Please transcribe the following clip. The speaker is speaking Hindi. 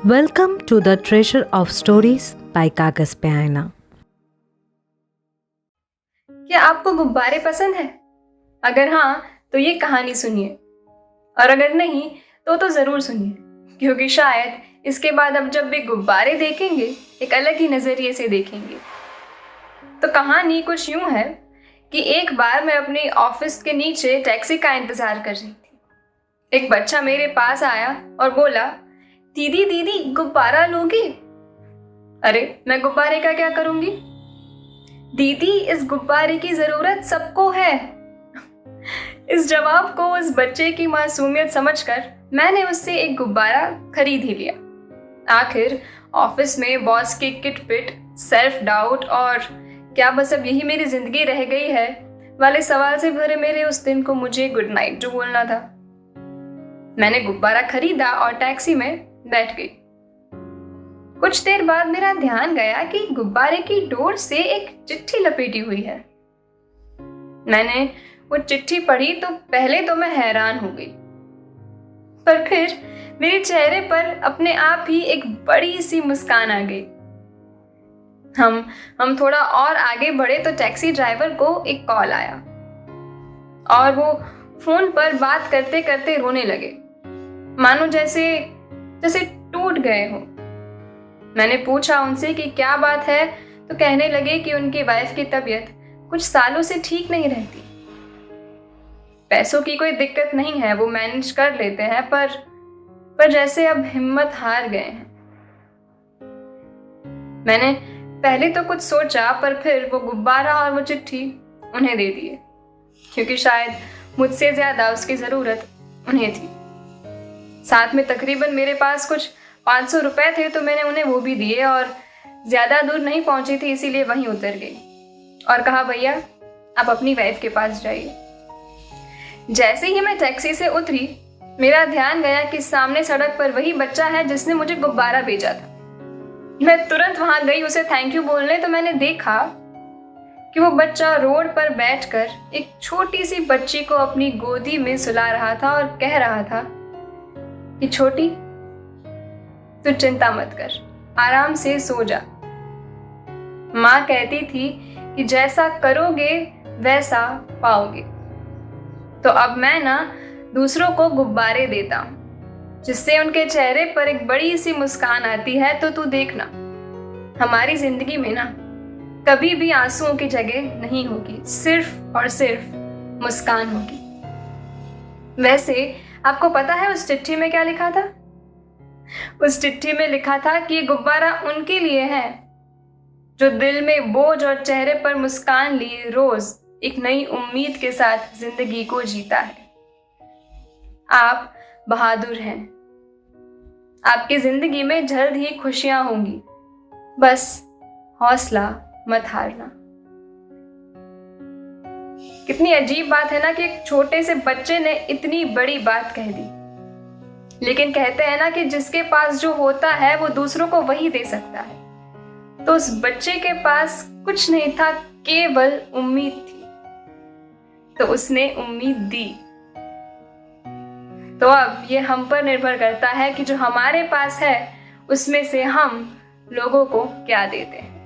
Welcome to the Treasure of Stories by कागज पे आईना। क्या आपको गुब्बारे पसंद है? अगर हाँ तो ये कहानी सुनिए, और अगर नहीं तो ज़रूर सुनिए, क्योंकि शायद इसके बाद अब जब भी गुब्बारे देखेंगे एक अलग ही नज़रिए से देखेंगे। तो कहानी कुछ यूँ है कि एक बार मैं अपने ऑफिस के नीचे टैक्सी का इंतज़ार कर रही थी। एक बच्चा मेरे पास आया और बोला, दीदी दीदी गुब्बारा लोगी? अरे मैं गुब्बारे का क्या करूँगी? दीदी इस गुब्बारे की ज़रूरत सबको है। इस जवाब को उस बच्चे की मासूमियत समझकर मैंने उससे एक गुब्बारा खरीद ही लिया। आखिर ऑफिस में बॉस की किटपिट, सेल्फ डाउट और क्या बस अब यही मेरी जिंदगी रह गई है वाले सवाल से भरे मेरे उस दिन को मुझे गुड नाइट जो बोलना था। मैंने गुब्बारा खरीदा और टैक्सी में बैठ गई। कुछ देर बाद मेरा ध्यान गया कि गुब्बारे की डोर से एक चिट्ठी लपेटी हुई है। मैंने वो चिट्ठी पढ़ी तो पहले तो मैं हैरान हो गई, पर फिर मेरे चेहरे पर अपने आप ही एक बड़ी सी मुस्कान आ गई। हम थोड़ा और आगे बढ़े तो टैक्सी ड्राइवर को एक कॉल आया और वो फोन पर बात करते करते रोने लगे, मानो जैसे टूट गए हो। मैंने पूछा उनसे कि क्या बात है, तो कहने लगे कि उनकी वाइफ की तबीयत कुछ सालों से ठीक नहीं रहती। पैसों की कोई दिक्कत नहीं है, वो मैनेज कर लेते हैं, पर जैसे अब हिम्मत हार गए हैं। मैंने पहले तो कुछ सोचा, पर फिर वो गुब्बारा और वो चिट्ठी उन्हें दे दिए, क्योंकि शायद मुझसे ज्यादा उसकी जरूरत उन्हें थी। साथ में तकरीबन मेरे पास कुछ 500 रुपए थे, तो मैंने उन्हें वो भी दिए और ज्यादा दूर नहीं पहुंची थी, इसीलिए वहीं उतर गई और कहा, भैया आप अपनी वाइफ के पास जाइए। जैसे ही मैं टैक्सी से उतरी, मेरा ध्यान गया कि सामने सड़क पर वही बच्चा है जिसने मुझे गुब्बारा भेजा था। मैं तुरंत वहां गई उसे थैंक यू बोलने, तो मैंने देखा कि वो बच्चा रोड पर बैठकर एक छोटी सी बच्ची को अपनी गोदी में सुला रहा था और कह रहा था कि छोटी तू चिंता मत कर, आराम से सो जा। माँ कहती थी कि जैसा करोगे वैसा पाओगे। तो अब मैं ना दूसरों को गुब्बारे देता हूँ, जिससे उनके चेहरे पर एक बड़ी सी मुस्कान आती है। तो तू देखना, हमारी जिंदगी में ना कभी भी आंसुओं की जगह नहीं होगी, सिर्फ और सिर्फ मुस्कान होगी। वैसे आपको पता है उस चिट्ठी में क्या लिखा था? उस चिट्ठी में लिखा था कि ये गुब्बारा उनके लिए है जो दिल में बोझ और चेहरे पर मुस्कान लिए रोज एक नई उम्मीद के साथ जिंदगी को जीता है। आप बहादुर हैं, आपकी जिंदगी में जल्द ही खुशियां होंगी, बस हौसला मत हारना। कितनी अजीब बात है ना कि एक छोटे से बच्चे ने इतनी बड़ी बात कह दी। लेकिन कहते हैं ना कि जिसके पास जो होता है वो दूसरों को वही दे सकता है। तो उस बच्चे के पास कुछ नहीं था, केवल उम्मीद थी, तो उसने उम्मीद दी। तो अब ये हम पर निर्भर करता है कि जो हमारे पास है उसमें से हम लोगों को क्या देते हैं।